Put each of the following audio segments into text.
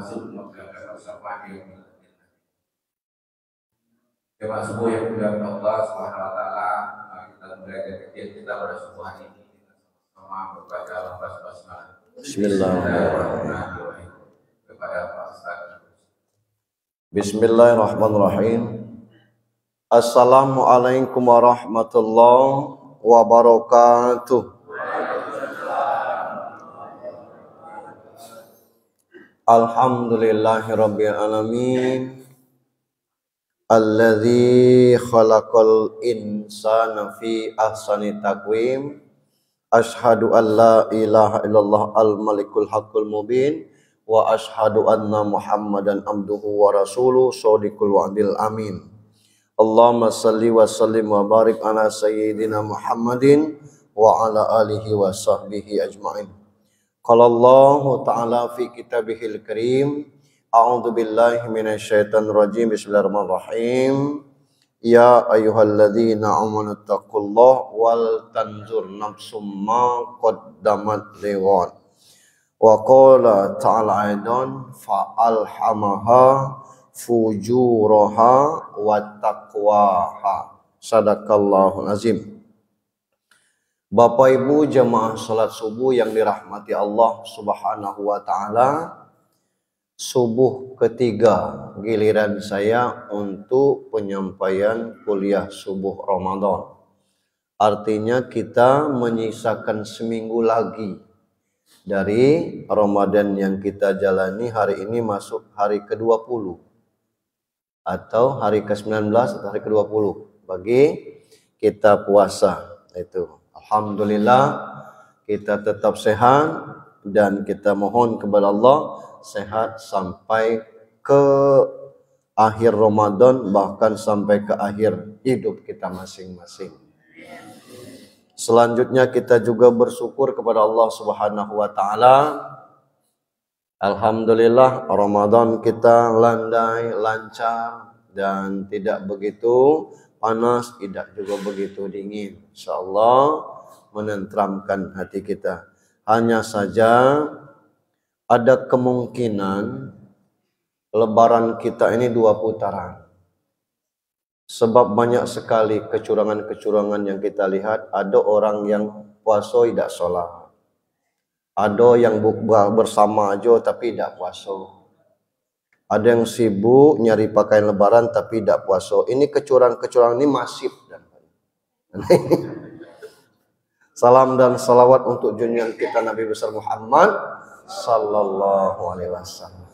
masuk maka bersama yang jemaah subuh yang dimuliakan Allah Subhanahu wa taala, kita mulai dari kecil kita pada subuh hari ini sama membaca lafaz basmalah. Bismillahirrahmanirrahim. Kepada Pak Ustaz. Bismillahirrahmanirrahim. Assalamualaikum warahmatullahi wabarakatuh. Alhamdulillahirabbil alamin. Alladzi khalaqal insana fi ahsani taqwim. Asyhadu an la ilaha illallah al-malikul haqqul mubin wa asyhadu anna Muhammadan abduhu wa rasuluh shadiqul wa'dil amin. Allahumma salli wa sallim wa barik ala sayyidina Muhammadin wa ala alihi wa sahbihi ajma'in. Qala Allah ta'ala fi kitabihil karim, a'udzu billahi minasyaitonir rajim. Bismillahirrahmanirrahim. Ya ayyuhalladzina amanu taqullaha wal tanzur nafsum ma qaddamat lighad. Wa qala ta'ala aidan fa alhamaha fujuraha wa taqwaha. Sadaqallahul azim. Bapak Ibu jemaah salat subuh yang dirahmati Allah Subhanahu wa taala, subuh ketiga giliran saya untuk penyampaian kuliah subuh Ramadan. Artinya kita menyisakan seminggu lagi dari Ramadan yang kita jalani. Hari ini masuk hari ke-20 atau hari ke-19 atau hari ke-20 bagi kita puasa. Itu alhamdulillah kita tetap sehat dan kita mohon kepada Allah sehat sampai ke akhir Ramadan, bahkan sampai ke akhir hidup kita masing-masing. Selanjutnya kita juga bersyukur kepada Allah Subhanahu wa taala. Alhamdulillah Ramadan kita landai lancar dan tidak begitu panas, tidak juga begitu dingin. Insyaallah menenteramkan hati kita. Hanya saja ada kemungkinan lebaran kita ini 2 putaran. Sebab banyak sekali kecurangan-kecurangan yang kita lihat. Ada orang yang puasa tidak sholat. Ada yang bersama aja tapi tidak puasa. Ada yang sibuk nyari pakaian lebaran tapi tidak puasa. Ini kecurangan-kecurangan ini masif. Salam dan salawat untuk junjungan kita Nabi besar Muhammad sallallahu alaihi wasallam.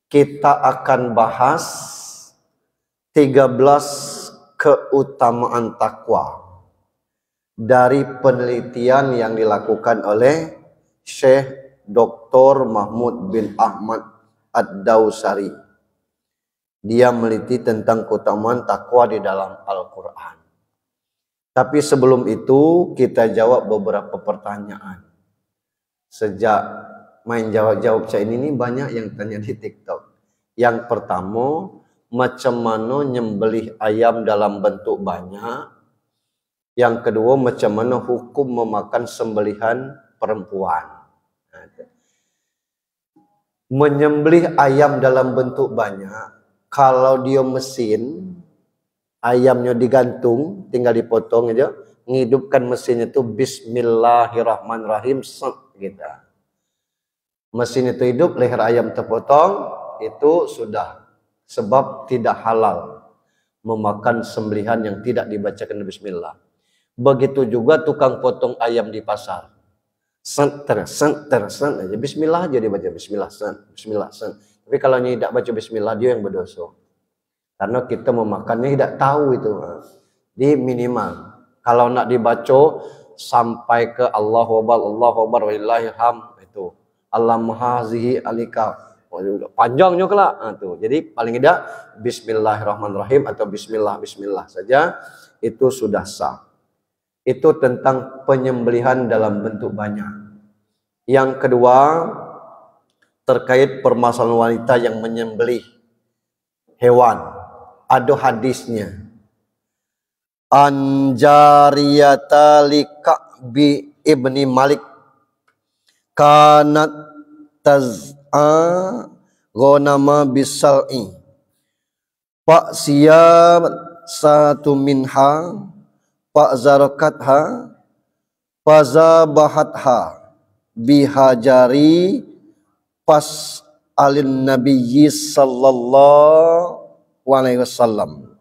Kita akan bahas 13 keutamaan takwa dari penelitian yang dilakukan oleh Syekh Dr. Mahmud bin Ahmad Ad-Dawsari. Dia meliti tentang keutamaan takwa di dalam Al-Quran. Tapi sebelum itu kita jawab beberapa pertanyaan. Sejak main jawab-jawab saya ini banyak yang tanya di TikTok. Yang pertama, macam mana nyembelih ayam dalam bentuk banyak. Yang kedua, macam mana hukum memakan sembelihan perempuan. Menyembelih ayam dalam bentuk banyak, kalau dia mesin, ayamnya digantung, tinggal dipotong aja, menghidupkan mesinnya itu bismillahirrahmanirrahim gitu. Mesin itu hidup, leher ayam terpotong, itu sudah. Sebab tidak halal memakan sembelihan yang tidak dibacakan bismillah. Begitu juga tukang potong ayam di pasar. Senter aja bismillah aja dibaca bismillah. Tapi kalau tidak baca bismillah dia yang berdosa. Karena kita memakannya tidak tahu itu. Di minimal. Kalau nak dibaca sampai ke Allahu Akbar walillahil hamd itu. Allahummahazihi alika. Panjangnya kelak. Tuh. Jadi paling tidak bismillahirrahmanirrahim atau bismillah saja itu sudah sah. Itu tentang penyembelihan dalam bentuk banyak. Yang kedua terkait permasalahan wanita yang menyembelih hewan. Ada hadisnya. Anjariyata li Ka'bi ibni Malik kanat ghanama bisal'i fa siyam satu minha fa zarakatha fa zabahatha bihajari pas alin nabiyyi sallallahu alaihi wasallam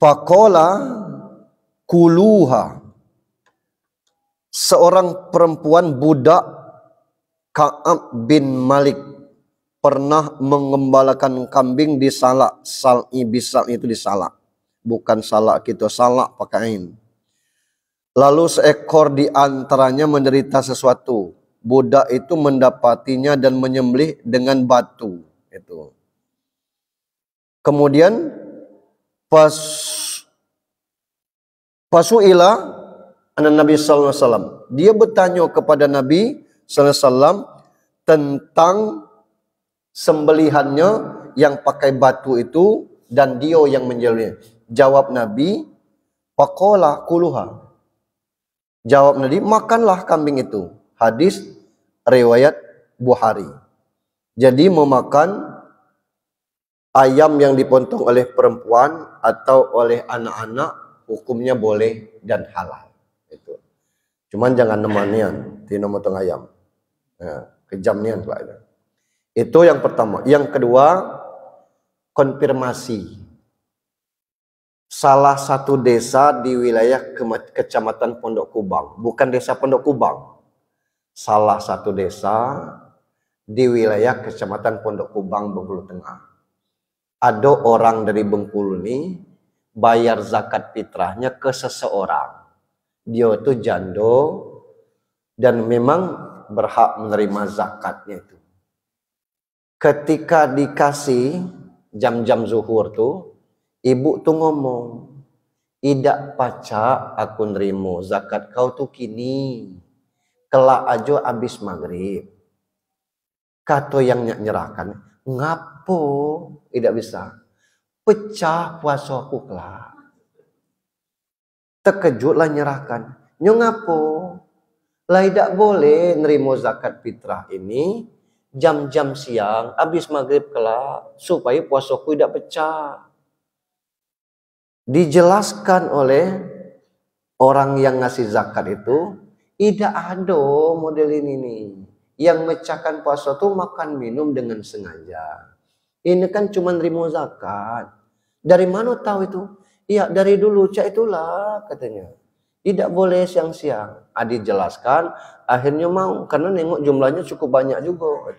faqala kuluha. Seorang perempuan budak Ka'ab bin Malik pernah mengembalakan kambing di salak. Sal'i bisal itu di salak, bukan salak gitu, salak pakai ain. Lalu seekor di antaranya menderita sesuatu. Budak itu mendapatinya dan menyembelih dengan batu. Itu. Kemudian Fasu'ila Nabi sallallahu alaihi wasallam. Dia bertanya kepada Nabi sallallahu alaihi wasallam tentang sembelihannya yang pakai batu itu dan dia yang menyembelihnya. Jawab Nabi, faqala kuluha. Jawab Nabi, makanlah kambing itu. Hadis riwayat Bukhari. Jadi memakan ayam yang dipotong oleh perempuan atau oleh anak-anak hukumnya boleh dan halal. Itu. Cuman jangan nemanian, tino motong ayam. Nah, kejam nian Pak. Itu yang pertama. Yang kedua, konfirmasi. Salah satu desa di wilayah Kecamatan Pondok Kubang, bukan desa Pondok Kubang. Salah satu desa di wilayah Kecamatan Pondok Kubang, Bengkulu Tengah. Ada orang dari Bengkulu ini bayar zakat fitrahnya ke seseorang. Dia itu jando dan memang berhak menerima zakatnya itu. Ketika dikasih jam-jam zuhur tuh, ibu tuh ngomong, "Idak paca aku nerimo zakat kau tuh kini. Kelak aja abis maghrib." Kata yang nyerahkan, "Ngapo tidak bisa? Pecah puasa aku kelak." Terkejutlah nyerahkan. Nyo ngapo? Lah tidak boleh nerimo zakat fitrah ini jam-jam siang habis maghrib kelak supaya puasaku tidak pecah. Dijelaskan oleh orang yang ngasih zakat itu, tidak ada model ini nih. Yang mecahkan puasa tuh makan minum dengan sengaja. Ini kan cuma nerimo zakat. Dari mana tahu itu? Iya, dari dulu cak itulah katanya. Tidak boleh siang-siang. Adi jelaskan, akhirnya mau karena nengok jumlahnya cukup banyak juga.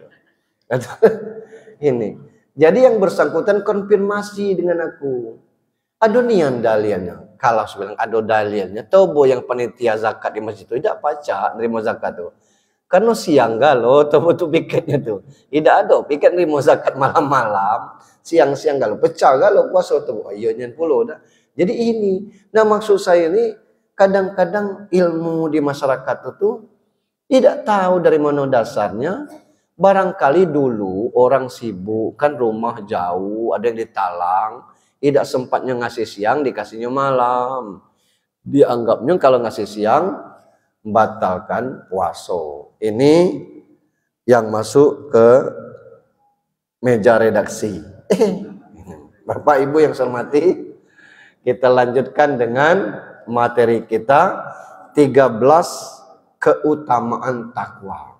Ini. Jadi yang bersangkutan konfirmasi dengan aku. Ada nian daliannya. Kalau sebenarnya ada daliannya, tobo yang panitia zakat di masjid itu tidak pacak nerima zakat tuh. Karena siang galo, tobo tuh piketnya tuh. Tidak ada piket nerima zakat malam-malam. Siang-siang galo, pecah galo puasa tuh. Iya nyen puluh dah. Jadi ini, nah maksud saya ini kadang-kadang ilmu di masyarakat itu tidak tahu dari mana dasarnya. Barangkali dulu orang sibuk, kan rumah jauh, ada yang ditalang, tidak sempatnya ngasih siang, dikasihnya malam. Dianggapnya kalau ngasih siang, membatalkan puasa. Ini yang masuk ke meja redaksi. Bapak Ibu yang saya hormati, kita lanjutkan dengan materi kita 13 keutamaan takwa.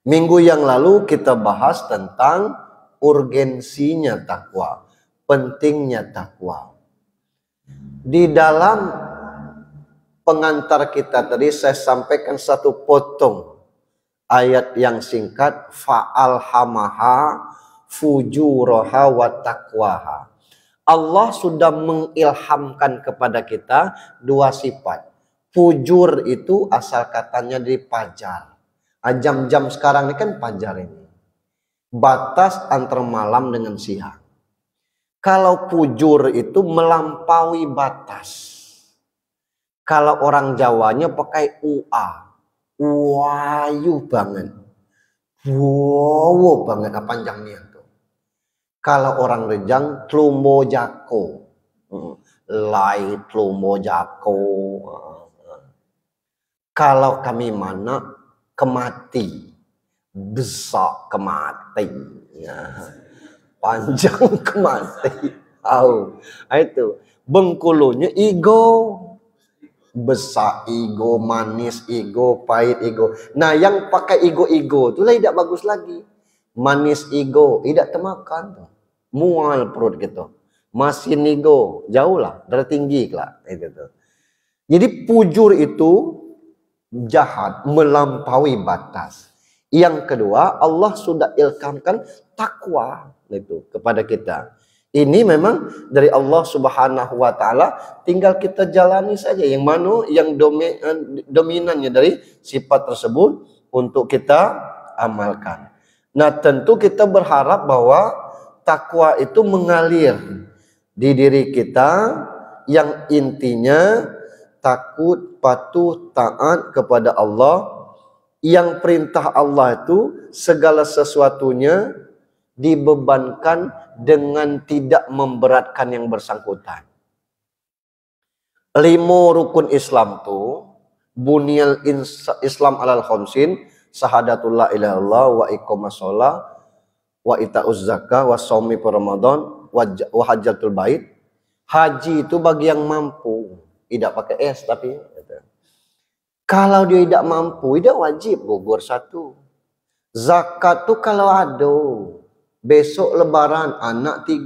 Minggu yang lalu kita bahas tentang urgensinya takwa, pentingnya takwa. Di dalam pengantar kita tadi saya sampaikan satu potong ayat yang singkat, fa'alhamaha fujuraha wa taqwaha. Allah sudah mengilhamkan kepada kita dua sifat. Fujur itu asal katanya dari pajar. Jam-jam sekarang ini kan pajar ini. Batas antara malam dengan siang. Kalau fujur itu melampaui batas. Kalau orang Jawanya pakai ua. Wayu banget. Wow banget panjangnya. Kalau orang Rejang, tlumo jako. Lai tlumo jako. Kalau kami mana, kemati. Besar kemati. Ya. Panjang kemati. Itu. Bengkulunya ego. Besar ego, manis ego, pahit ego. Nah, yang pakai ego-ego itulah tidak bagus lagi. Manis ego, tidak termakan. Mual perut gitu. Masin ego, jauh lah, tertinggi lah. Itu. Jadi pujur itu jahat, melampaui batas. Yang kedua, Allah sudah ilhamkan takwa itu kepada kita. Ini memang dari Allah Subhanahu wa taala, tinggal kita jalani saja yang mana yang dominannya dari sifat tersebut untuk kita amalkan. Nah, tentu kita berharap bahwa takwa itu mengalir di diri kita yang intinya takut, patuh, taat kepada Allah. Yang perintah Allah itu segala sesuatunya dibebankan dengan tidak memberatkan yang bersangkutan. 5 rukun Islam tu bunyal Islam alal khamsin, syahadatullah ilaha illallah wa iqamas shalah wa itauz zakah wa shaumi ramadan wa hajjatul bait. Haji itu bagi yang mampu, tidak pakai es tapi kalau dia tidak mampu, tidak wajib gugur 1. Zakat tu kalau ada, besok lebaran anak 3,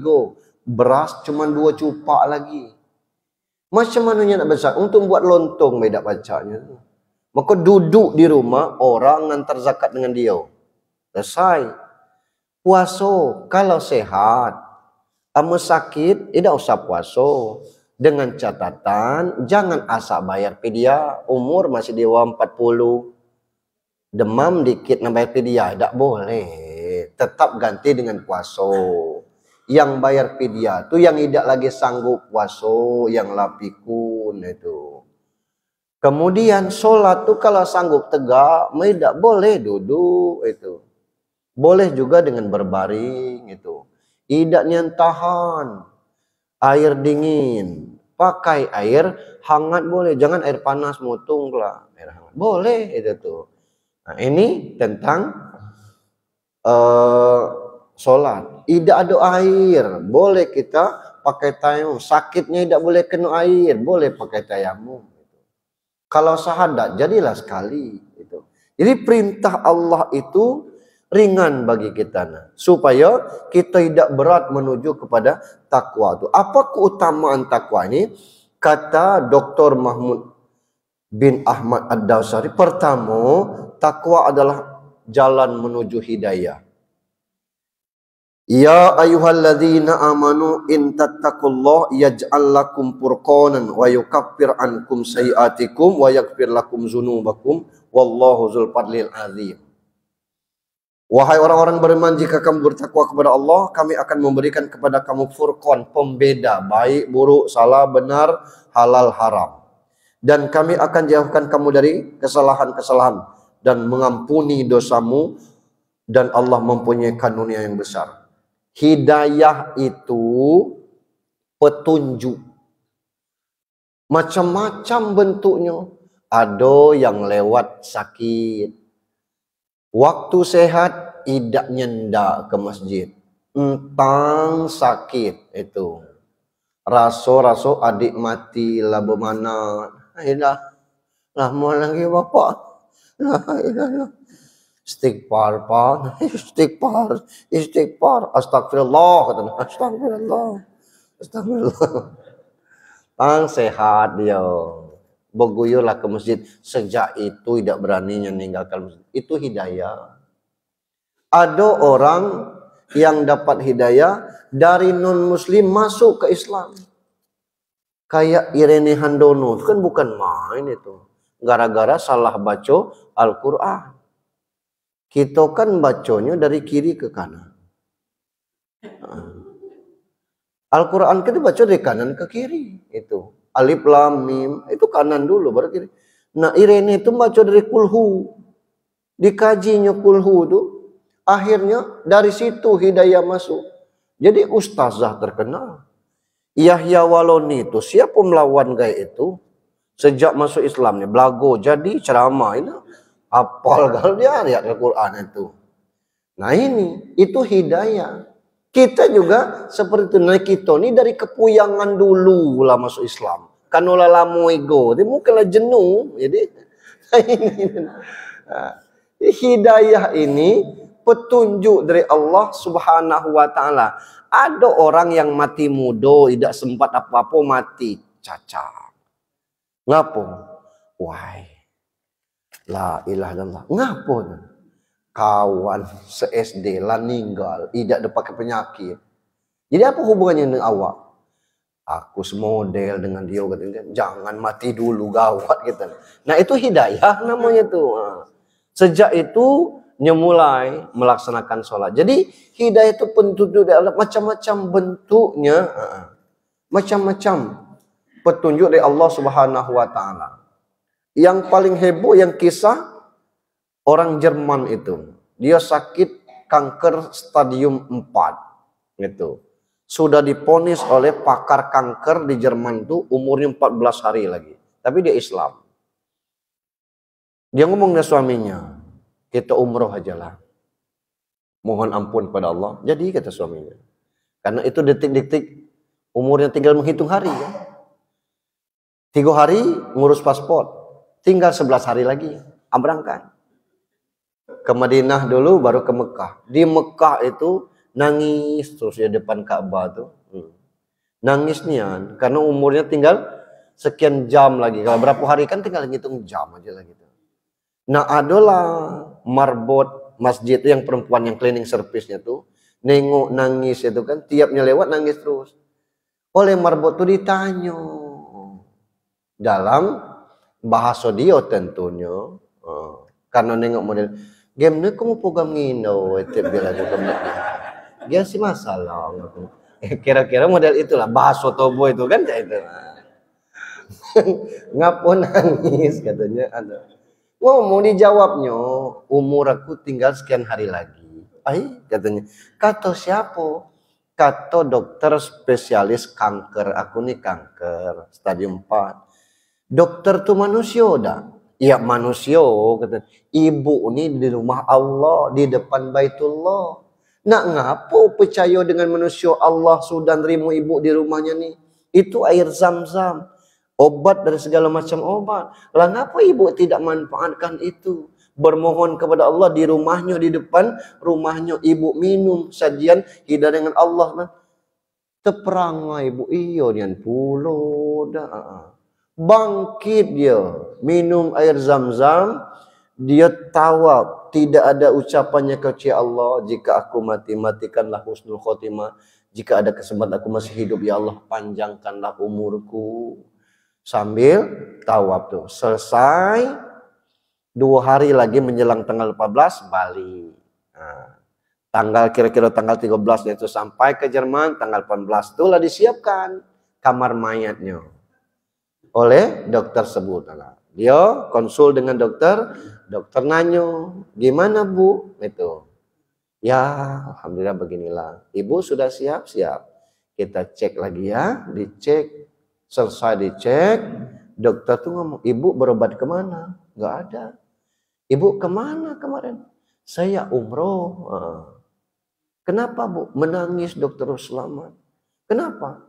beras cuma 2 cupak lagi. Macam mananya nak besar? Untuk buat lontong tidak bacanya. Maka duduk di rumah orang ngantar zakat dengan dia. Selesai. Puasa kalau sehat, ama sakit tidak usah puasa. Dengan catatan jangan asal bayar fidyah. Umur masih di bawah 40. Demam dikit nak bayar fidyah, tidak boleh. Tetap ganti dengan puasa. Yang bayar fidyah tu yang tidak lagi sanggup puasa, yang lapikun itu. Kemudian solat tu kalau sanggup tegak, tidak boleh duduk itu. Boleh juga dengan berbaring itu. Tidak nian tahan. Air dingin, pakai air hangat boleh, jangan air panas mutung lah, air hangat boleh itu tuh. Nah, ini tentang sholat. Tidak ada air, boleh kita pakai tayamum. Sakitnya tidak boleh kena air, boleh pakai tayamum. Kalau syahadat jadilah sekali. Itu. Jadi perintah Allah itu ringan bagi kita, supaya kita tidak berat menuju kepada takwa itu. Apa keutamaan takwa ini? Kata Dr. Mahmud bin Ahmad Ad-Dawsari, pertama, takwa adalah jalan menuju hidayah. Ya ayyuhalladzina amanu in tattaqullaha yaj'al lakum furqanan wa yukaffir ankum sayiatikum wa yaghfir lakum dzunubakum wallahu dzul fadlil azim. Wahai orang-orang beriman, jika kamu bertakwa kepada Allah, kami akan memberikan kepada kamu furqan, pembeda, baik, buruk, salah, benar, halal, haram. Dan kami akan jauhkan kamu dari kesalahan-kesalahan dan mengampuni dosamu, dan Allah mempunyai karunia yang besar. Hidayah itu petunjuk. Macam-macam bentuknya. Ada yang lewat sakit. Waktu sehat, tidak nyendak ke masjid. Entang sakit itu. Raso-raso adik mati lah bermana. Lah mau lagi bapak. Lah. Istighfar, Pak. Istighfar. Astagfirullah. Astagfirullah. Tang sehat dia. Berguyurlah ke masjid. Sejak itu tidak beraninya meninggalkan masjid. Itu hidayah. Ada orang yang dapat hidayah dari non-muslim masuk ke Islam. Kayak Irene Handono. Itu kan bukan main itu. Gara-gara salah baca Al-Quran. Kita kan bacanya dari kiri ke kanan. Al-Quran kita baca dari kanan ke kiri. Itu. Alif lam mim itu kanan dulu baru kiri. Nah, Irene itu baca dari kulhu. Dikajinya kulhu itu, akhirnya dari situ hidayah masuk. Jadi ustazah terkenal. Yahya Waloni itu siapa melawan gaya itu? Sejak masuk Islamnya belago jadi ceramah ini. Apal kalau dia ayat Al-Quran itu. Nah ini, itu hidayah. Kita juga seperti itu. Nah kita ini dari kepuyangan dulu lah masuk Islam. Kan olah lama ego, dia mungkinlah jenuh. Jadi hidayah ini petunjuk dari Allah Subhanahu wa taala. Ada orang yang mati muda, tidak sempat apa-apa mati cacat. Ngapo? Wah, la ilaha illallah. Ngapo? Kawan se-SD lah ninggal, tidak ada pakai penyakit. Jadi apa hubungannya dengan awak? Aku semodel dengan dia, katanya, jangan mati dulu, gawat gitu. Nah itu hidayah namanya tuh. Sejak itu mulai melaksanakan sholat. Jadi hidayah itu petunjuk dari macam-macam bentuknya, macam-macam petunjuk dari Allah Subhanahu wa taala. Yang paling heboh yang kisah orang Jerman itu. Dia sakit kanker stadium 4 gitu. Sudah diponis oleh pakar kanker di Jerman itu umurnya 14 hari lagi. Tapi dia Islam. Dia ngomong dengan suaminya, kita umroh aja lah. Mohon ampun pada Allah. Jadi kata suaminya. Karena itu detik-detik umurnya tinggal menghitung hari ya. 3 hari ngurus paspor. Tinggal 11 hari lagi. Berangkat. Ke Madinah dulu baru ke Mekah. Di Mekah itu nangis terus di depan Ka'bah tuh. Nangisnya karena umurnya tinggal sekian jam lagi. Kalau berapa hari kan tinggal ngitung jam aja lah gitu. Nah adalah marbot masjid itu yang perempuan yang cleaning service-nya tuh nengok nangis itu kan tiapnya lewat nangis terus. Oleh marbot tuh ditanya dalam bahasa dia tentunya. Karena nengok model game ni kamu program ngino itu bila juga dia sih masalah kira-kira model itulah bahasa tobo itu kan itu ngapo nangis katanya ada ngomong dijawabnya umur aku tinggal sekian hari lagi katanya kata siapa kata dokter spesialis kanker aku nih kanker stadium 4 dokter tuh manusia dah. Ya manusia kata ibu ini di rumah Allah di depan Baitullah. Nak ngapo percaya dengan manusia Allah sudah nerima ibu di rumahnya nih? Itu air Zam-Zam, obat dari segala macam obat. Lah ngapa ibu tidak manfaatkan itu? Bermohon kepada Allah di rumahnya di depan rumahnya ibu minum sajian hidayah dengan Allah. Teperangai ibu iyo nian pulo dah. Bangkit dia minum air Zam-Zam, dia tawab, tidak ada ucapannya kecuali Allah, jika aku mati matikanlah husnul khotimah, jika ada kesempatan aku masih hidup ya Allah panjangkanlah umurku, sambil tawab tuh. Selesai 2 hari lagi menjelang tanggal 14 balik. Tanggal kira-kira tanggal 13 itu sampai ke Jerman, tanggal 18 itulah disiapkan kamar mayatnya oleh dokter sebut. Dia konsul dengan dokter, dokter nanya, gimana Bu? Itu. Ya, alhamdulillah beginilah. Ibu sudah siap-siap. Kita cek lagi ya, dicek. Selesai dicek, dokter tuh ngomong, Ibu berobat kemana? Nggak ada. Ibu kemana kemarin? Saya umroh. Kenapa Bu? Menangis dokter selamat. Kenapa?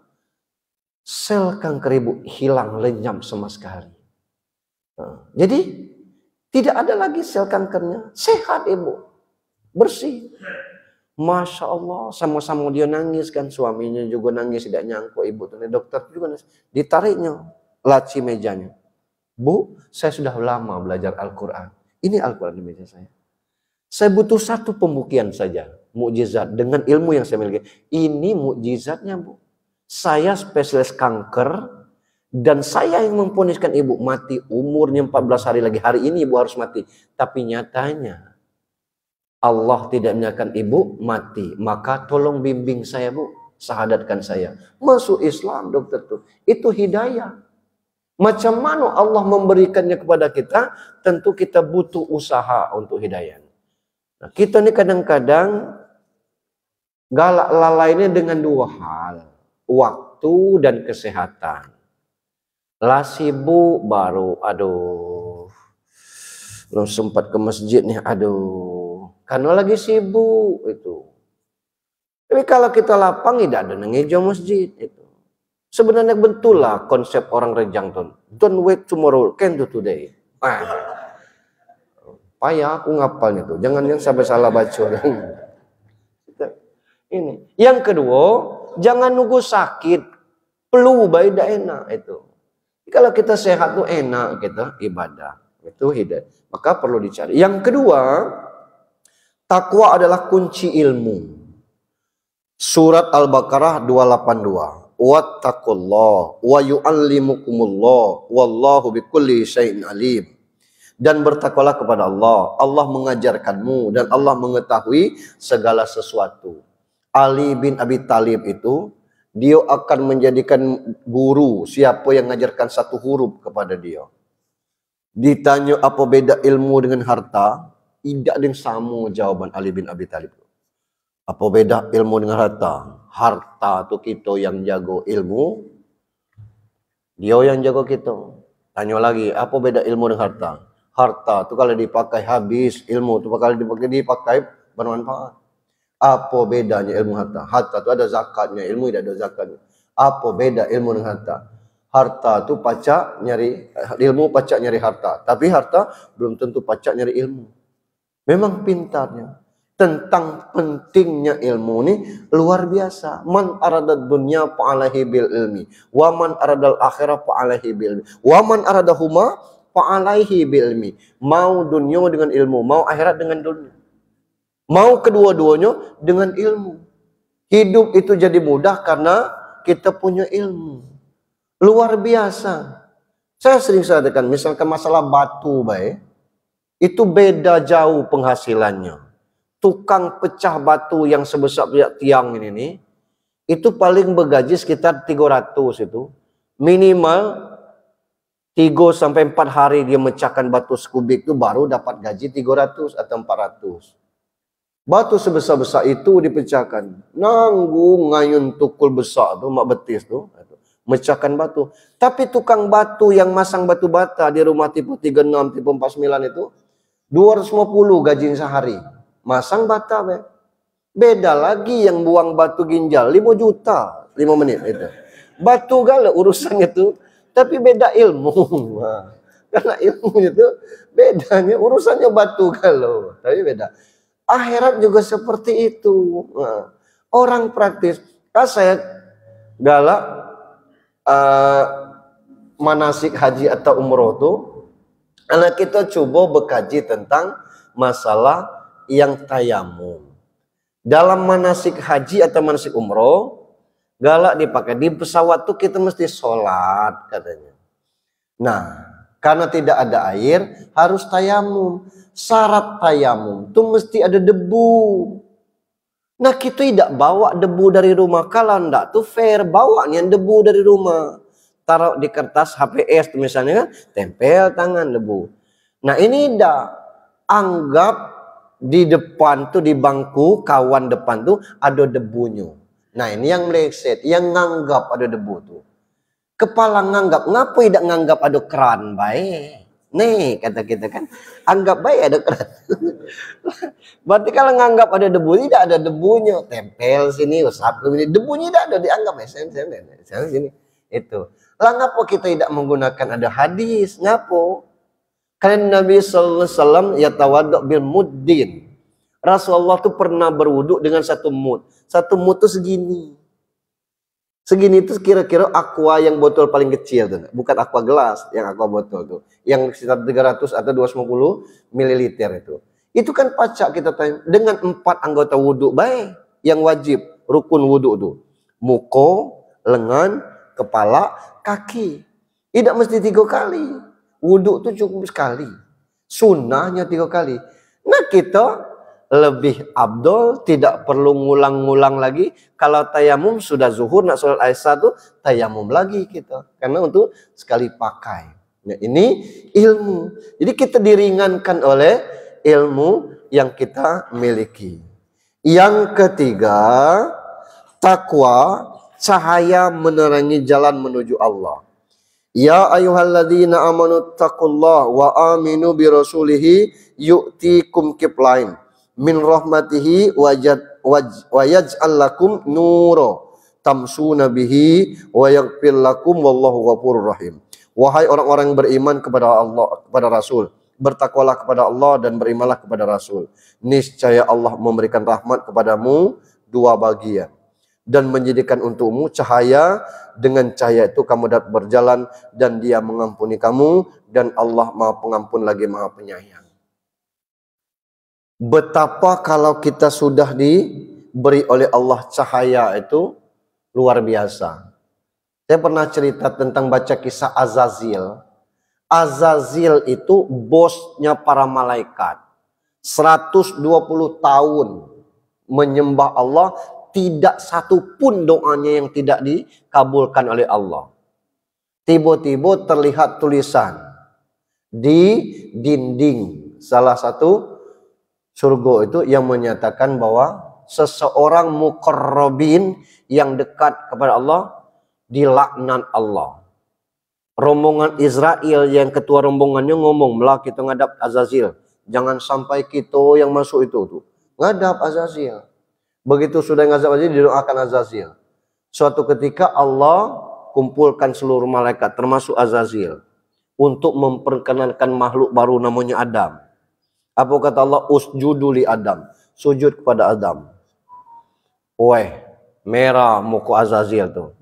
Sel kanker ibu hilang lenyap sama sekali. Jadi tidak ada lagi sel kankernya. Sehat ibu. Bersih. Masya Allah. Sama-sama dia nangis kan. Suaminya juga nangis. Tidak nyangkut ibu. Dokter juga nangis. Ditariknya. Laci mejanya. Bu, saya sudah lama belajar Al-Quran. Ini Al-Quran di meja saya. Saya butuh satu pembuktian saja. Mukjizat. Dengan ilmu yang saya miliki. Ini mukjizatnya Bu. Saya spesialis kanker dan saya yang memponiskan ibu mati umurnya 14 hari lagi. Hari ini ibu harus mati. Tapi nyatanya Allah tidak menyatakan ibu mati. Maka tolong bimbing saya Bu. Sahadatkan saya. Masuk Islam dokter tuh. Itu hidayah. Macam mana Allah memberikannya kepada kita? Tentu kita butuh usaha untuk hidayah. Nah, kita ini kadang-kadang galak lalainya dengan 2 hal. Waktu dan kesehatan. Lah sibuk baru, aduh, Belum sempat ke masjid nih, aduh, karena lagi sibuk itu. Tapi kalau kita lapang tidak ada ngejo masjid itu. Sebenarnya betul lah konsep orang Rejang tuh. Don't wait tomorrow, can do today. Payah aku ngapalnya tuh. Jangan yang sampai salah baca. Ini. Yang kedua, jangan nunggu sakit. Perlu baik dah enak itu. Kalau kita sehat tuh enak kita ibadah. Itu hidayah. Maka perlu dicari. Yang kedua, takwa adalah kunci ilmu. Surat Al-Baqarah 282. Wattaqullah wa yu'allimukumullah wallahu bikulli syai'in alim. Dan bertakwalah kepada Allah. Allah mengajarkanmu dan Allah mengetahui segala sesuatu. Ali bin Abi Thalib itu, dia akan menjadikan guru siapa yang mengajarkan satu huruf kepada dia. Ditanya apa beda ilmu dengan harta, tidak ada yang sama jawaban Ali bin Abi Thalib. Apa beda ilmu dengan harta? Harta tu kita yang jago ilmu, dia yang jago kita. Tanya lagi, apa beda ilmu dengan harta? Harta tu kalau dipakai habis, ilmu tu kalau dipakai bermanfaat. Apa bedanya ilmu harta? Harta tu ada zakatnya, ilmu tidak ada zakatnya. Apa beda ilmu dengan harta? Harta tu pacak nyari, ilmu pacak nyari harta. Tapi harta belum tentu pacak nyari ilmu. Memang pintarnya. Tentang pentingnya ilmu ini luar biasa. Man aradad dunya fa'alaihi bil ilmi. Wa man aradal akhirah fa'alaihi bil ilmi. Wa man aradahuma fa'alaihi bil ilmi. Mau dunia dengan ilmu, mau akhirat dengan dunia. Mau kedua-duanya dengan ilmu. Hidup itu jadi mudah karena kita punya ilmu. Luar biasa. Saya sering katakan, misalkan masalah batu baik, itu beda jauh penghasilannya. Tukang pecah batu yang sebesar tiang ini nih, itu paling bergaji sekitar 300 itu. Minimal 3-4 hari dia mecahkan batu sekubik itu baru dapat gaji 300 atau 400. Batu sebesar-besar itu dipecahkan. Nanggung ngayun tukul besar tu, mak betis tu. Mecahkan batu. Tapi tukang batu yang masang batu bata di rumah tipe 36, tipe 49 itu, 250 gaji sehari. Masang bata, be. Beda lagi yang buang batu ginjal, 5 juta, 5 menit itu. Batu galau urusannya tu, tapi beda ilmu. Karena ilmu itu bedanya, urusannya batu galau, tapi beda. Akhirat juga seperti itu. Nah, orang praktis. Kalau saya galak manasik haji atau umroh tuh, anak kita coba berkaji tentang masalah yang tayamum. Dalam manasik haji atau manasik umroh, galak dipakai di pesawat tuh kita mesti sholat katanya. Nah, karena tidak ada air harus tayamum. Syarat tayamum itu mesti ada debu. Nah kita tidak bawa debu dari rumah. Kalau enggak tuh fair, bawanya debu dari rumah. Taruh di kertas HPS tuh misalnya kan, tempel tangan debu. Nah ini tidak. Anggap di depan tuh, di bangku kawan depan tuh ada debunya. Nah ini yang meleset, yang nganggap ada debu tuh. Kepala nganggap, ngapa tidak nganggap ada keran baik? Nih kata kita kan, anggap baik ada keran. Berarti kalau nganggap ada debu, tidak ada debunya. Tempel sini, usap sini, debunya tidak ada, dianggap sini. Itu. Lah ngapa kita tidak menggunakan ada hadis? Ngapa? Karena Nabi sallallahu alaihi wasallam yatawaddu bil muddin. Rasulullah tuh pernah berwuduk dengan satu mud. Satu mud tuh segini. Segini itu kira-kira aqua yang botol paling kecil tuh, bukan aqua gelas, yang aqua botol tuh, yang sekitar 300 atau 250 ml itu. Itu kan pacak kita tanya dengan 4 anggota wudhu baik yang wajib rukun wudhu tuh, muka, lengan, kepala, kaki. Tidak mesti 3 kali. Wudhu tuh cukup sekali. Sunnahnya 3 kali. Nah kita lebih abdol, tidak perlu ngulang-ngulang lagi. Kalau tayamum sudah zuhur, nak sholat Aisyah tuh tayamum lagi kita. Karena untuk sekali pakai. Nah ini ilmu. Jadi kita diringankan oleh ilmu yang kita miliki. Yang ketiga, takwa, cahaya menerangi jalan menuju Allah. Ya ayyuhalladzina amanu taqullaha wa aminu bi rasulihi yu'tikum kiflain min rahmatihi wa yaj'al lakum nura tamsuna bihi wa yaghfir lakum wallahu ghafurur rahim. Wahai orang-orang yang beriman kepada Allah, kepada Rasul, bertakwalah kepada Allah dan berimanlah kepada Rasul. Niscaya Allah memberikan rahmat kepadamu dua bagian dan menjadikan untukmu cahaya. Dengan cahaya itu kamu dapat berjalan dan Dia mengampuni kamu, dan Allah Maha Pengampun lagi Maha Penyayang. Betapa kalau kita sudah diberi oleh Allah cahaya itu luar biasa. Saya pernah cerita tentang baca kisah Azazil. Azazil itu bosnya para malaikat. 120 tahun menyembah Allah, tidak satu pun doanya yang tidak dikabulkan oleh Allah. Tiba-tiba terlihat tulisan di dinding salah satu surga itu yang menyatakan bahwa seseorang muqarrabin yang dekat kepada Allah dilaknat Allah. Rombongan Israel yang ketua rombongannya ngomong, "Melah kita ngadap Azazil. Jangan sampai kita yang masuk itu tuh. Ngadap Azazil." Begitu sudah ngazab Azazil, didoakan Azazil. Suatu ketika Allah kumpulkan seluruh malaikat termasuk Azazil untuk memperkenalkan makhluk baru namanya Adam. Apa kata Allah? Usjudu li Adam. Sujud kepada Adam. Weh, merah muka Azazil tuh.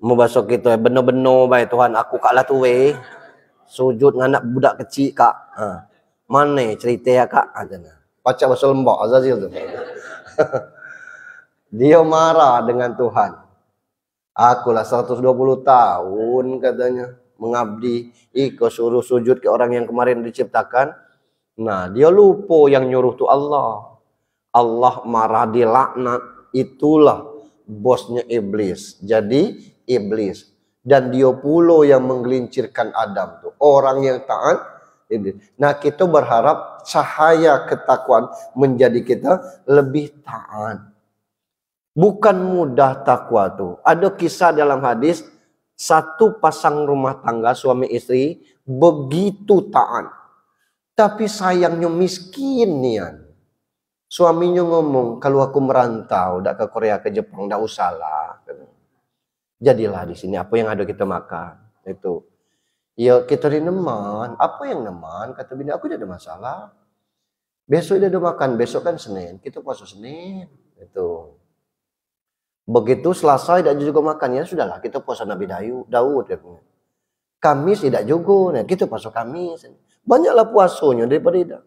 Mau besok kita benar-benar baik Tuhan, aku kaklah tu weh. Sujud nganak budak kecil kak. Mana cerita ya kak? Baca bahasa lembak Azazil tuh. Dia marah dengan Tuhan. Akulah 120 tahun katanya mengabdi, kau suruh sujud ke orang yang kemarin diciptakan. Nah, dia lupa yang nyuruh tu Allah. Allah marah, dilaknat. Itulah bosnya iblis. Jadi iblis, dan dia pula yang menggelincirkan Adam tuh, orang yang taat iblis. Nah, kita berharap cahaya ketakwaan menjadi kita lebih taat. Bukan mudah takwa tuh. Ada kisah dalam hadis, satu pasang rumah tangga suami istri begitu taat, tapi sayangnya miskin nian. Suaminya ngomong, kalau aku merantau, dak ke Korea, ke Jepang, dak usahlah. Jadilah di sini, apa yang ada kita makan. Itu. Ya kita neman, apa yang neman? Kata bini, aku tidak ada masalah. Besok dia ada makan, besok kan Senin, kita puasa Senin. Itu. Begitu selesai tidak juga makan, ya sudahlah kita puasa Nabi Daud. Kamis tidak juga, nah, kita puasa Kamis. Banyaklah puasanya daripada itu.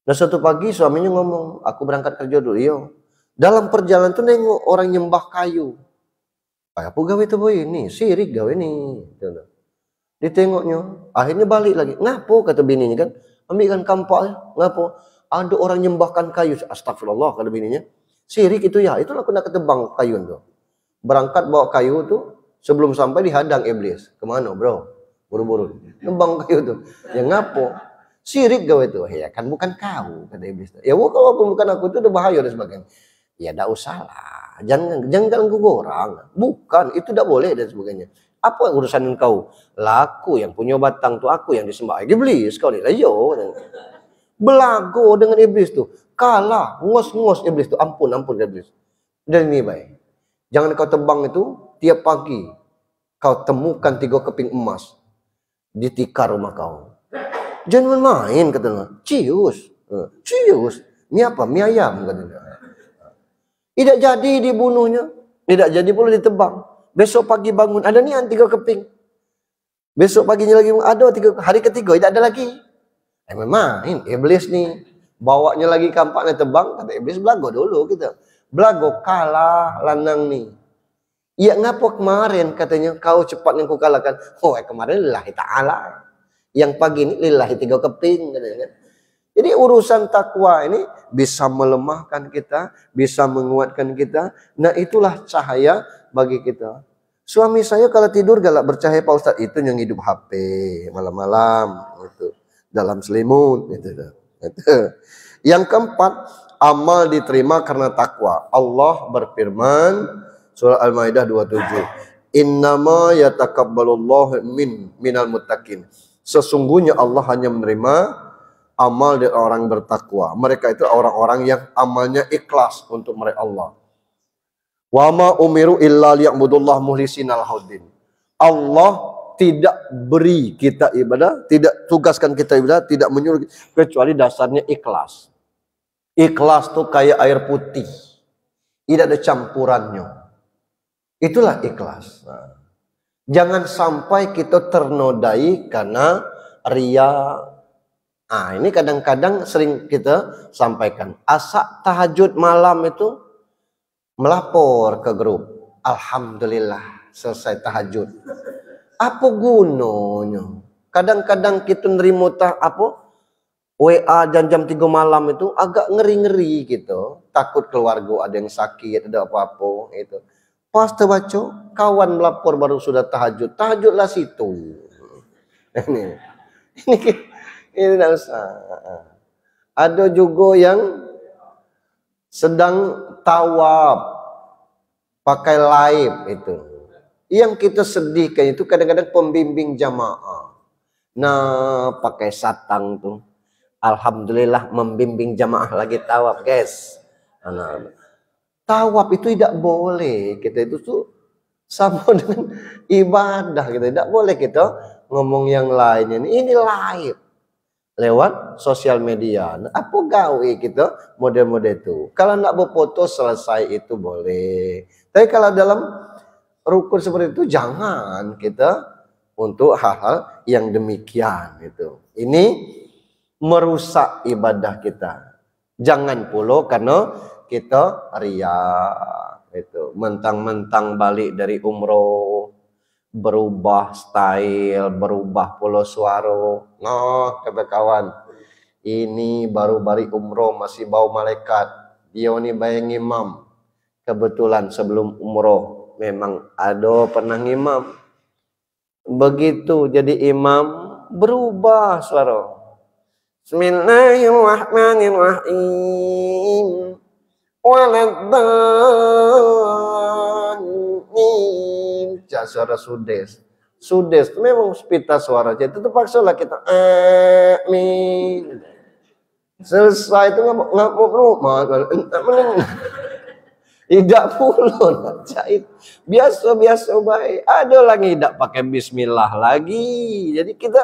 Nah, suatu pagi suaminya ngomong, aku berangkat kerja dulu. Yo. Dalam perjalanan tuh nengok orang nyembah kayu. Apa gawe itu boy ini, sirik gawe ini. Ditengoknya, akhirnya balik lagi. Ngapo kata bininya kan? Ambilkan kampaknya. Ngapo? Ada orang nyembahkan kayu. Astagfirullah kata bininya. Sirik itu ya, itulah aku nak ketebang kayu itu. Berangkat bawa kayu itu, sebelum sampai dihadang iblis. Kemana bro? Buru-buru. Nembang kayu itu. Ya ngapo? Sirik gawe itu. Ya kan bukan kau kata iblis. Ya walaupun bukan aku itu udah bahaya dan sebagainya. Ya tidak usah lah. Jangan ganggu orang. Bukan, itu tidak boleh dan sebagainya. Apa urusan engkau? Laku yang punya batang tu aku yang disembah. Iblis kau ni. Ayo. Belago dengan iblis tu. Kalah, ngos-ngos iblis tu. Ampun iblis. Dan ini baik. Jangan kau tebang itu tiap pagi. Kau temukan 3 keping emas di tikar rumah kau. Jangan main katanya. Cius. Ini apa? Mie ayam katanya. Tidak jadi dibunuhnya. Tidak jadi pula ditebang. Besok pagi bangun. Ada nih 3 keping. Besok paginya lagi ada 3. Hari ketiga tidak ada lagi. Main. Iblis nih. Bawanya lagi kampaknya tebang. Kata iblis belago dulu kita. Belago kalah lanang nih. Ya ngapa kemarin katanya kau cepat yang kau kalahkan. Oh kemarin lillahi ta'ala. Yang pagi ini lillahi 3 keping. Katanya. Jadi urusan takwa ini bisa melemahkan kita, bisa menguatkan kita. Nah itulah cahaya bagi kita. Suami saya kalau tidur galak bercahaya Pak Ustadz, itu yang hidup HP malam-malam, itu dalam selimut. Itu. Yang keempat, amal diterima karena takwa. Allah berfirman, surah Al-Maidah 27. Innama yatakabbalullahu minal muttaqin. Sesungguhnya Allah hanya menerima amal dari orang bertakwa. Mereka itu orang-orang yang amalnya ikhlas untuk mereka Allah. Wa ma umiru illa liya'budullah muhlisina lahuddin. Allah tidak beri kita ibadah, tidak tugaskan kita ibadah, tidak menyuruh kecuali dasarnya ikhlas. Ikhlas tuh kayak air putih. Tidak ada campurannya. Itulah ikhlas. Nah, jangan sampai kita ternodai karena ria. Nah, ini kadang-kadang sering kita sampaikan. Asa tahajud malam itu melapor ke grup. Alhamdulillah selesai tahajud. Apa gunanya? Kadang-kadang kita nerima WA jam 3 malam itu agak ngeri-ngeri gitu. Takut keluarga ada yang sakit, ada apa-apa itu. Pas terbaca, kawan melapor baru sudah tahajud. Tahajudlah situ. Ini tidak usah. Ada juga yang sedang tawaf pakai live itu. Yang kita sedihkan itu kadang-kadang pembimbing jamaah. Nah, pakai satang tuh. Alhamdulillah membimbing jamaah lagi tawaf, guys. Nah, tawaf itu tidak boleh. Kita itu tuh sama dengan ibadah. Kita tidak boleh kita ngomong yang lainnya. Ini live lewat sosial media. Nah, apa gawe kita model-model itu? Kalau nak berfoto selesai itu boleh. Tapi kalau dalam rukun seperti itu jangan kita untuk hal-hal yang demikian itu. Ini merusak ibadah kita. Jangan pula karena kita ria itu, mentang-mentang balik dari umroh berubah style, berubah pola suara. Nah, kata kawan, ini baru balik umroh masih bau malaikat. Dia ini bayang imam. Kebetulan sebelum umroh memang ada pernah imam. Begitu jadi imam berubah suara. Bismillahirrahmanirrahim. Waladdallin. Suara sudes. Sudes itu memang pita suara. Jadi itu paksalah kita amin. Selesai itu nggak mau tidak puluh jahit. Biasa-biasa baik. Ada lagi tidak pakai bismillah lagi. Jadi kita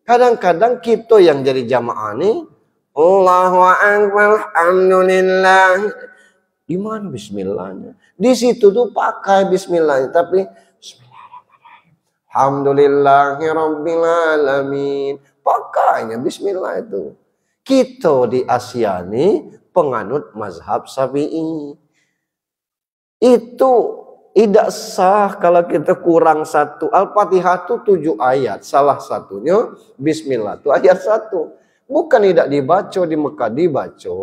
kadang-kadang kita yang jadi jamaah nih, Allahu akbar, alhamdulillah. Di mana bismillahnya? Di situ tuh pakai bismillahnya, tapi bismillahirrahmanirrahim. Alhamdulillahirabbil alamin. Pakainya bismillah itu. Kita di Asia nih penganut mazhab Syafi'i. Itu tidak sah kalau kita kurang satu. Al-Fatihah itu 7 ayat. Salah satunya Bismillah itu ayat 1. Bukan tidak dibaca di Mekah, dibaca.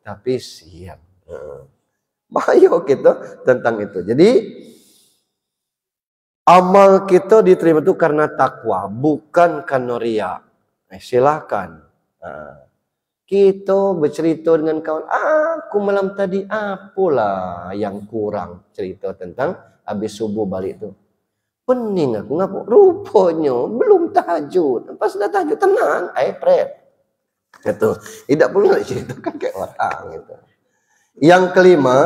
Tapi siap. Bahaya kita tentang itu. Jadi amal kita diterima itu karena takwa. Bukan karena riya. Silakan. Kita bercerita dengan kawan, aku malam tadi apalah yang kurang cerita tentang habis subuh balik itu. Pening aku ngapu, rupanya belum tahajud. Pas sudah tahajud tenang, pret. Gitu. Tidak perlu ceritakan kayak orang gitu. Yang kelima,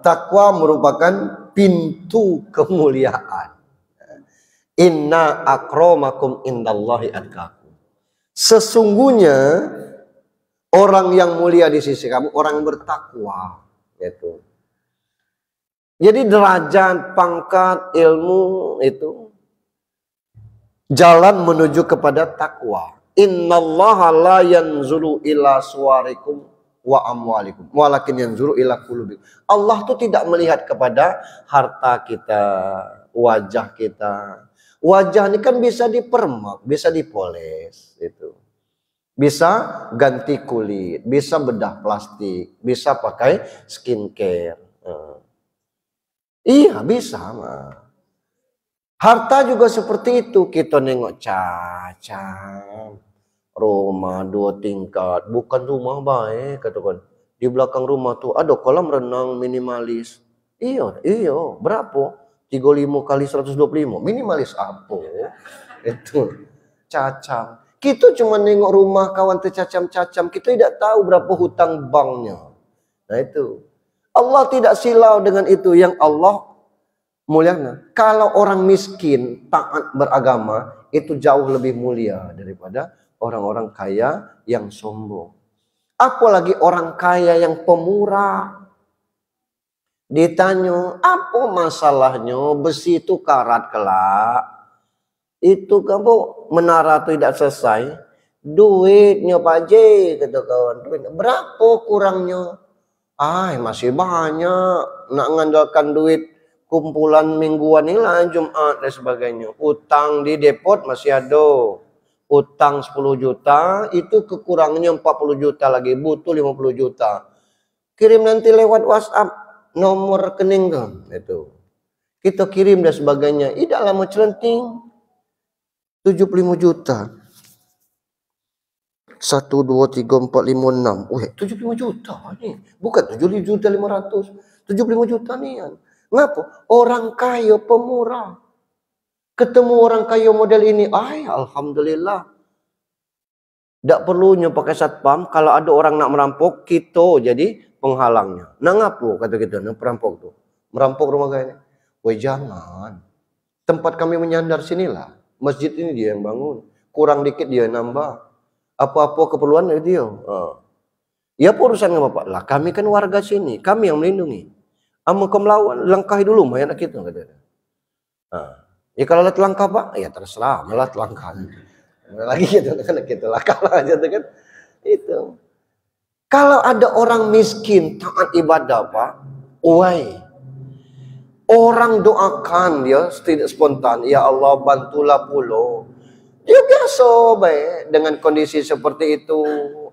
takwa merupakan pintu kemuliaan. Inna akramakum indallahi atqakum. Sesungguhnya orang yang mulia di sisi kamu, orang bertakwa. Gitu. Jadi derajat, pangkat, ilmu itu jalan menuju kepada takwa. Innallaha la yanzuru ila suwarikum wa amwalikum, walakin yanzuru ila qulubikum. Allah tuh tidak melihat kepada harta kita, wajah kita. Wajah ini kan bisa dipermak, bisa dipoles itu. Bisa ganti kulit, bisa bedah plastik, bisa pakai skincare. Iya bisa mah. Harta juga seperti itu. Kita nengok caca, rumah 2 tingkat, bukan rumah baik katakan. Di belakang rumah tuh ada kolam renang minimalis. Iya, berapa? 35 kali 125 minimalis apa? Itu cacam. Kita cuma nengok rumah kawan tercacam-cacam, kita tidak tahu berapa hutang banknya. Nah itu. Allah tidak silau dengan itu. Yang Allah mulianya. Kalau orang miskin taat beragama itu jauh lebih mulia daripada orang-orang kaya yang sombong. Apalagi orang kaya yang pemurah. Ditanya, apa masalahnya? Besi itu karat kelak. Itu kamu menara tidak selesai. Duitnya Pak J, kata kawan. Berapa kurangnya? Masih banyak. Nak mengandalkan duit kumpulan mingguan ini lah, Jumat dan sebagainya. Utang di depot masih ada. Utang 10 juta, itu kekurangannya 40 juta lagi. Butuh 50 juta. Kirim nanti lewat WhatsApp. Nomor rekening tuh, itu. Kita kirim dan sebagainya. Tidak lama celenting. 75 juta. 1, 2, 3, 4, 5, 6. 75 juta nih. Bukan 7 juta 500. 75 juta nih. Ngapa? Orang kaya pemurah. Ketemu orang kaya model ini. Alhamdulillah. Tak perlunya pakai satpam. Kalau ada orang nak merampok, kita jadi penghalangnya. Nah ngapu kata kita, nah perampok tuh. Merampok rumah kaya ini. Jangan. Tempat kami menyandar sinilah. Masjid ini dia yang bangun. Kurang dikit dia yang nambah. Apa-apa keperluan dia. Ya urusan sama Bapak. Lah kami kan warga sini. Kami yang melindungi. Kau melawan, langkahi dulu mayat kita. Kata. Ya kalau lihat langkah Pak, ya terserah. Malah langkah. Lagi gitu kan kita langkah aja kan. Itu. Kalau ada orang miskin taat ibadah Pak, orang doakan dia tidak spontan, ya Allah bantulah pulau. Dia biasa baik dengan kondisi seperti itu.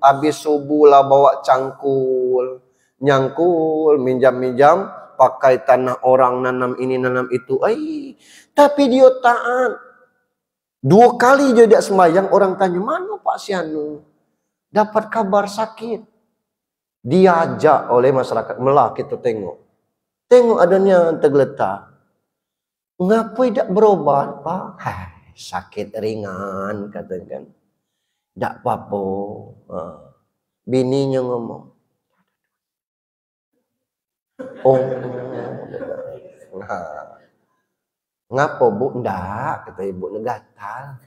Habis subuh lah bawa cangkul, nyangkul, minjam-minjam, pakai tanah orang nanam ini nanam itu. Tapi dia taat. 2 kali dia tidak sembahyang, orang tanya mana Pak Sianu? Dapat kabar sakit. Diajak oleh masyarakat, melah kita tengok adanya tergeletak. Ngapa tidak berobat Pak? Sakit ringan katanya kan. Tak apa-apa. Bininya ngomong. Ngapa Bu? Ndak, kata ibu, negatal.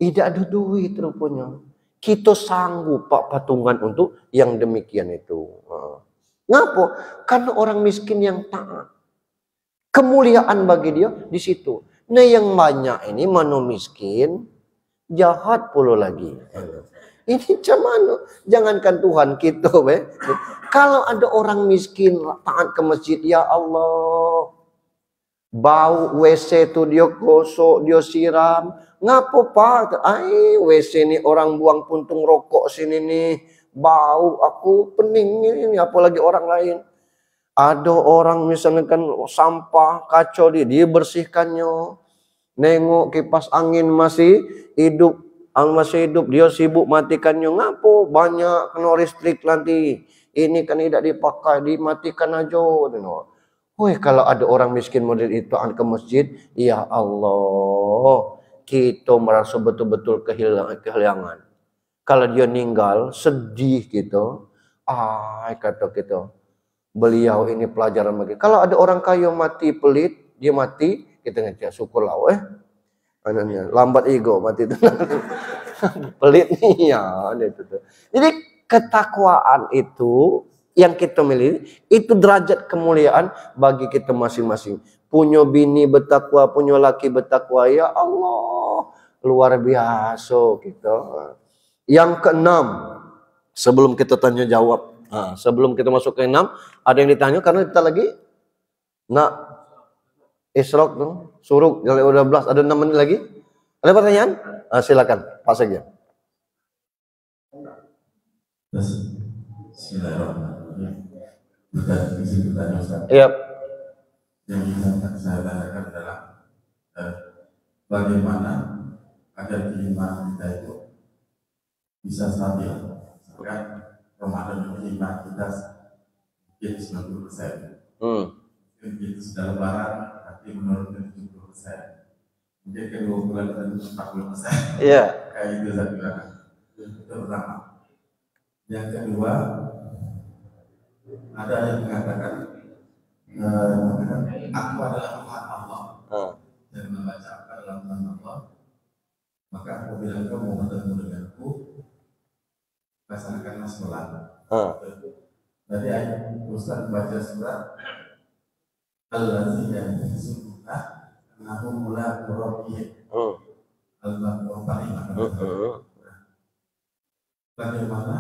Tidak ada duit rupanya. Kita sanggup Pak patungan untuk yang demikian itu. Ngapa? Karena orang miskin yang taat. Kemuliaan bagi dia di situ. Nah yang banyak ini mano miskin, jahat pula lagi. Ini macam mana? Jangankan Tuhan kita. Kalau ada orang miskin taat ke masjid, ya Allah. Bau WC itu dia gosok, dia siram. Ngapa Pak? WC ini orang buang puntung rokok sini nih. Bau, aku pening ini apalagi orang lain. Ada orang misalnya kan sampah, kacau dia bersihkannya. Nengok kipas angin masih hidup, dia sibuk matikannya. Ngapa? Banyak kena listrik nanti. Ini kan tidak dipakai, dimatikan aja. Kalau ada orang miskin model itu ke masjid, ya Allah, kita merasa betul-betul kehilangan. Kalau dia meninggal, sedih gitu. Kata kita, beliau ini pelajaran bagi. Kalau ada orang kaya mati pelit, dia mati, kita ngecek syukurlah. Lambat ego mati itu. Pelit nih ya. Jadi ketakwaan itu yang kita miliki, itu derajat kemuliaan bagi kita masing-masing. Punya bini bertakwa, punya laki bertakwa, ya Allah, luar biasa kita. Yang keenam, sebelum kita tanya jawab, sebelum kita masuk ke 6, ada yang ditanya karena kita lagi nak Isrok tuh, suruk yang 12, ada 6 menit lagi. Ada pertanyaan? Silakan, Pak Sekjen. Bismillahirrahmanirrahim. Bukan isi pertanyaan Ustaz. Iya. Yang saya tanyakan adalah bagaimana agar keimanan kita itu bisa stabil. Misalkan Ramadan ini iman kita mungkin 90%. begitu sudah lebaran tapi menurun ke 70%. Mungkin ke 2 bulan dan 40%. Iya. Kayak itu saya bilang. Itu pertama. Yang kedua, ada yang mengatakan aku adalah Tuhan Allah dan membaca apa dalam Tuhan Allah, maka apabila engkau mau bertemu denganku, laksanakanlah sholat. Jadi ayat Ustaz baca surat Al-Lazina Yusufuna Nahum Mula Qurabiyah Al-Baqarah 45. Bagaimana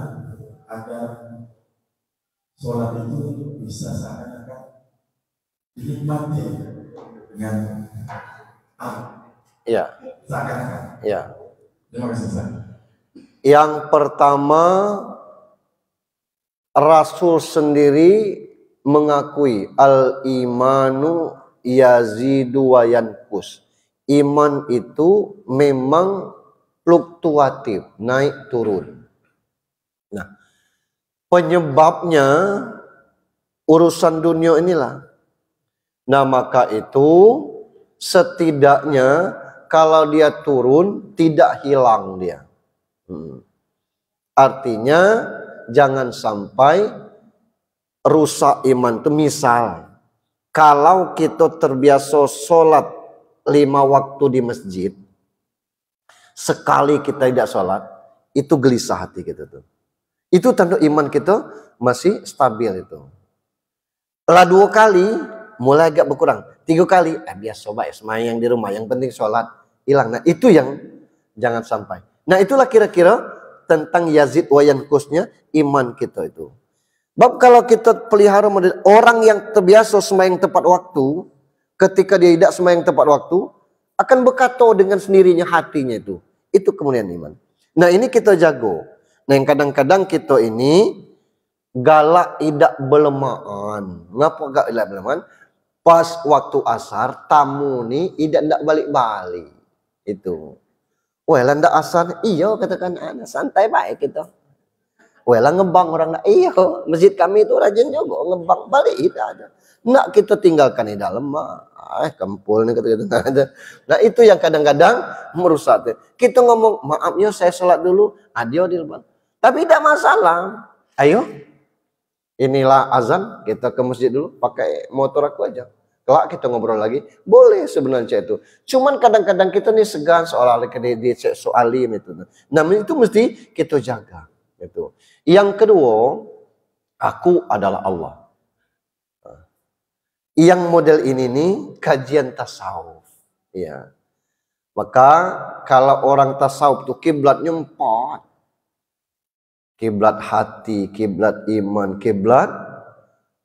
agar sholat itu bisa seakan-akan dinikmati dengan Iya. seakan-akan. Iya. Terima kasih Ustaz. Yang pertama, Rasul sendiri mengakui al-imanu yazidu wa yanqus. Iman itu memang fluktuatif, naik turun. Nah, penyebabnya urusan dunia inilah. Nah, maka itu setidaknya kalau dia turun tidak hilang dia. Artinya jangan sampai rusak iman itu. Misal kalau kita terbiasa sholat 5 waktu di masjid, sekali kita tidak sholat, itu gelisah hati kita tuh. Itu tanda iman kita masih stabil itu. Lah 2 kali mulai agak berkurang, 3 kali biasa coba ya semayang di rumah, yang penting sholat, hilang. Nah itu yang jangan sampai. Nah itulah kira-kira tentang yazid wa yanqusnya iman kita itu. Bab kalau kita pelihara model orang yang terbiasa semayang tepat waktu, ketika dia tidak semayang tepat waktu, akan berkata dengan sendirinya hatinya itu. Itu kemuliaan iman. Nah ini kita jago. Nah yang kadang-kadang kita ini galak tidak belemaan. Ngapa gak tidak belemaan? Pas waktu asar tamu nih tidak balik-balik. Itu. Wah lah ndak asar, iya katakan anak santai baik gitu. Wah lah ngebang orang nak, iya masjid kami itu rajin juga ngebang balik itu ada. Nak kita tinggalkan di dalam mah, kempul nih kata-kata. Nah itu yang kadang-kadang merusak. Kita ngomong maafnya saya sholat dulu, adio di depan. Tapi tidak masalah. Ayo, inilah azan, kita ke masjid dulu, pakai motor aku aja. Kelak kita ngobrol lagi, boleh sebenarnya itu. Cuman kadang-kadang kita nih segan soal alim itu. Nah itu mesti kita jaga. Itu. Yang kedua, aku adalah Allah. Yang model ini nih kajian tasawuf. Ya. Maka kalau orang tasawuf tuh kiblatnya 4. Kiblat hati, kiblat iman, kiblat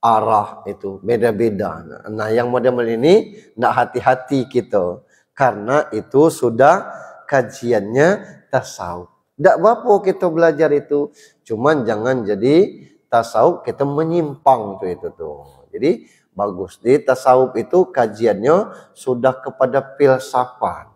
arah itu beda-beda. Nah, yang model ini nak hati-hati kita karena itu sudah kajiannya tasawuf. Tidak apa-apa kita belajar itu, cuman jangan jadi tasawuf kita menyimpang itu tuh. Jadi bagus di tasawuf itu kajiannya sudah kepada filsafat.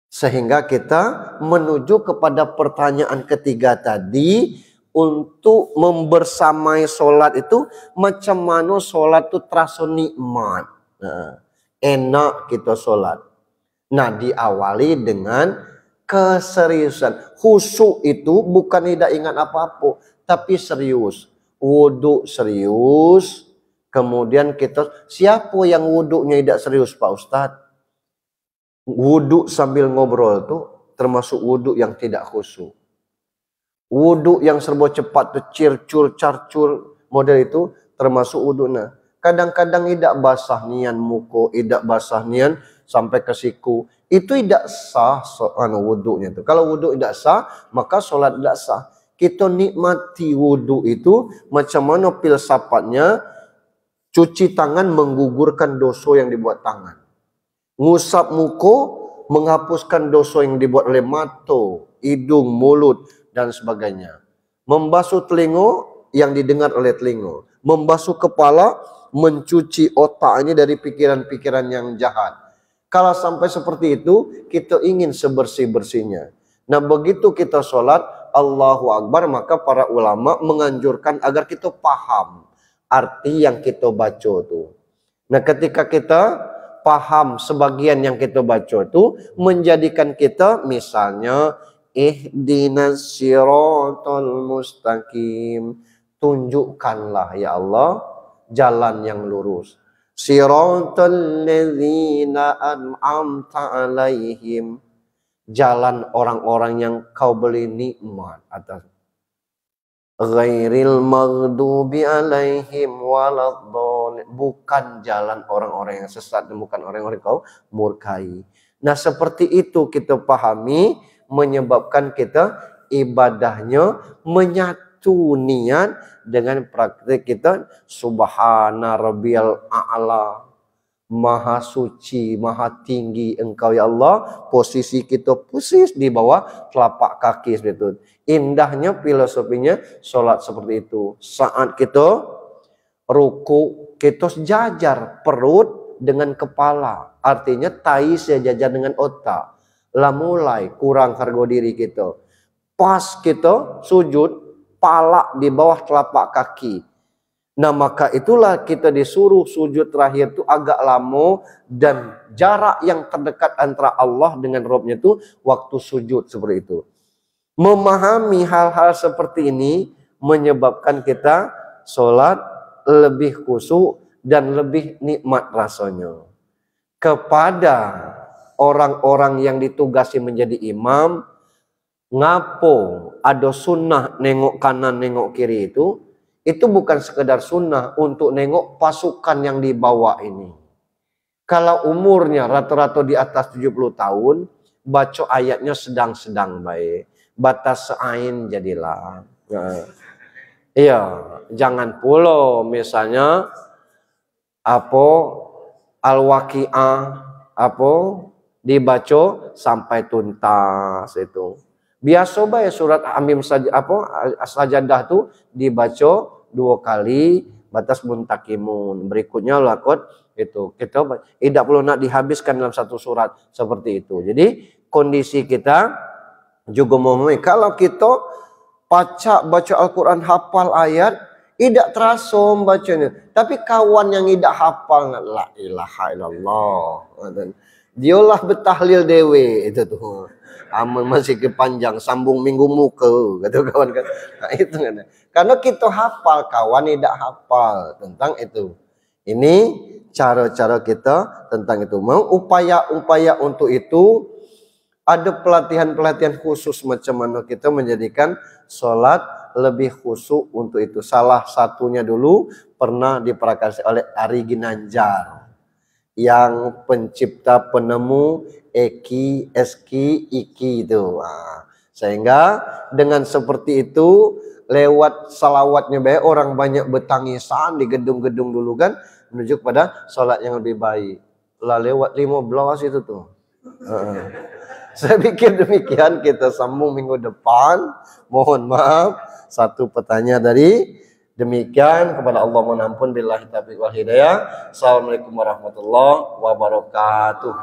Sehingga kita menuju kepada pertanyaan ketiga tadi, untuk membersamai sholat itu macam mana sholat itu terasa nikmat. Nah, enak kita sholat. Nah diawali dengan keseriusan. Khusyuk itu bukan tidak ingat apa-apa, tapi serius. Wudhu serius. Kemudian kita, siapa yang wudhunya tidak serius Pak Ustadz? Wudhu sambil ngobrol tuh termasuk wudhu yang tidak khusyuk. Wudhu yang serba cepat tuh circul carcul model itu termasuk wudhu. Nah, kadang-kadang tidak basah nian muka, tidak basah nian sampai ke siku. Itu tidak sah wudhunya tuh. Kalau wudhu tidak sah, maka sholat tidak sah. Kita nikmati wudhu itu macam mana filsafatnya, cuci tangan menggugurkan dosa yang dibuat tangan. Ngusap muka menghapuskan dosa yang dibuat oleh mata, hidung, mulut dan sebagainya. Membasuh telinga yang didengar oleh telinga. Membasuh kepala, mencuci otaknya dari pikiran-pikiran yang jahat. Kalau sampai seperti itu, kita ingin sebersih-bersihnya. Nah begitu kita sholat, Allahu Akbar, maka para ulama menganjurkan agar kita paham arti yang kita baca itu. Nah, ketika kita paham sebagian yang kita baca itu menjadikan kita misalnya ihdinas siratal mustaqim, tunjukkanlah ya Allah jalan yang lurus. Siratal ladzina an'amta alaihim, jalan orang-orang yang kau beri nikmat atas. Ghairil maghdubi alaihim waladdallin, bukan jalan orang-orang yang sesat dan bukan orang-orang kau murkai. Nah, seperti itu kita pahami menyebabkan kita ibadahnya menyatu niat dengan praktik kita subhana rabbiyal a'la, maha suci, maha tinggi engkau ya Allah. Posisi kita persis di bawah telapak kaki seperti itu. Indahnya filosofinya sholat seperti itu. Saat kita ruku, kita sejajar perut dengan kepala. Artinya tai sejajar dengan otak. Lah mulai kurang harga diri kita. Pas kita sujud, pala di bawah telapak kaki. Nah, maka itulah kita disuruh sujud terakhir itu agak lama, dan jarak yang terdekat antara Allah dengan Rabb-nya itu waktu sujud seperti itu. Memahami hal-hal seperti ini menyebabkan kita sholat lebih khusyuk dan lebih nikmat rasanya. Kepada orang-orang yang ditugasi menjadi imam, ngapo ada sunnah nengok kanan nengok kiri itu bukan sekedar sunnah untuk nengok pasukan yang dibawa ini. Kalau umurnya rata-rata di atas 70 tahun, baca ayatnya sedang-sedang baik. Batas seain jadilah. Iya, jangan pula misalnya apa Al-Waqi'ah apa dibaca sampai tuntas itu. Biasa bae surat Hamim saja sajadah tuh dibaca 2 kali batas muntakimun. Berikutnya lakot itu. Kita tidak perlu nak dihabiskan dalam satu surat seperti itu. Jadi kondisi kita juga memahami kalau kita baca Al-Quran hafal ayat tidak terasa bacanya. Tapi kawan yang tidak hafal la ilaha illallah, dialah bertahlil dewe itu tuh. Amal masih kepanjang sambung minggu muka kata kawan kan. Nah, itu kan. Karena kita hafal, kawan tidak hafal tentang itu. Ini cara-cara kita tentang itu. Mau upaya-upaya untuk itu ada pelatihan-pelatihan khusus macam mana kita menjadikan sholat lebih khusyuk untuk itu. Salah satunya dulu pernah diprakarsa oleh Ari Ginanjar yang pencipta penemu Eki, Eski, Iki itu. Nah, sehingga dengan seperti itu lewat salawatnya baik orang banyak bertangisan di gedung-gedung dulu kan menuju pada sholat yang lebih baik. Lah lewat 15 itu tuh. Saya pikir demikian, kita sambung minggu depan. Mohon maaf, satu pertanyaan dari demikian. Kepada Allah mohon ampun. Billahi taufiq wal hidayah. Assalamualaikum warahmatullahi wabarakatuh.